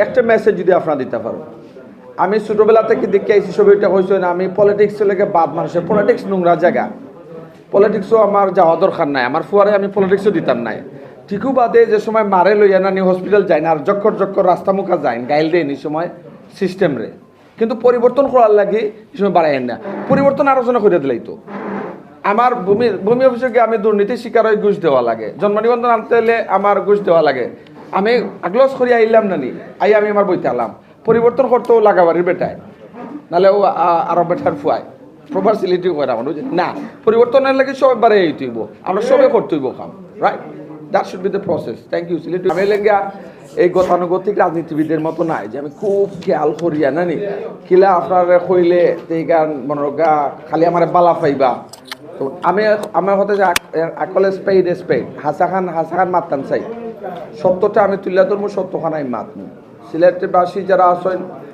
একটা মেসেজ যদি আপনারা দিতে পারো, আমি ছোটবেলা থেকে দেখে আইসি ছবিটা হয়েছে না, আমি পলিটিক্স লেগে বাদ, মানুষের পলিটিক্স নোংরা জায়গা, পলিটিক্সও আমার যাওয়া দরকার নাই, আমার ফুয়ারে আমি পলিটিক্সও দিতাম নাই। ঠিকও বাদে যে সময় মারে লইয়া না নিয়ে হসপিটাল যায় না, আর যক্কর রাস্তা মুখা যায় গাইল দেয় নি সময় সিস্টেম রে, কিন্তু পরিবর্তন করার লাগে এই সময় বাড়াই না, পরিবর্তন আলোচনা করে দিলাই তো। আমার ভূমি অফিসে গিয়ে আমি দুর্নীতি শিকার হয়ে ঘুষ দেওয়া লাগে, জন্ম নিবন্ধন আনতে হলে আমার ঘুষ দেওয়া লাগে, আমি আগলস করি আইলাম না নি, আমি আমার বইতে আলাম, পরিবর্তন করতেও লাগাবাড়ির বেটায়, নাহলে ও আরো বেটার ফুয়ায় প্রপার সিলিটিও করে আমার বুঝলি না, পরিবর্তনের লাগে সবাই বাড়ে হইব, আমরা সবাই করতে হইব কাম, right? That should be the process. Thank you Sylheti. আমি লেঙ্গা এই গতানুগতিক রাজনীতিবিদের মতো নাই যে আমি খুব খেয়াল করিয়া নানি কিলা আপনার কইলে এই গান মনোরগা খালি আমার বালা পাইবা, তো আমি আমার হতে আকলে স্পেড হাসা খান মাততাম চাই, সত্যটা আমি তুলিয়া ধরবো, সত্যখানাই মাতমু। সিলেটবাসী যারা আছেন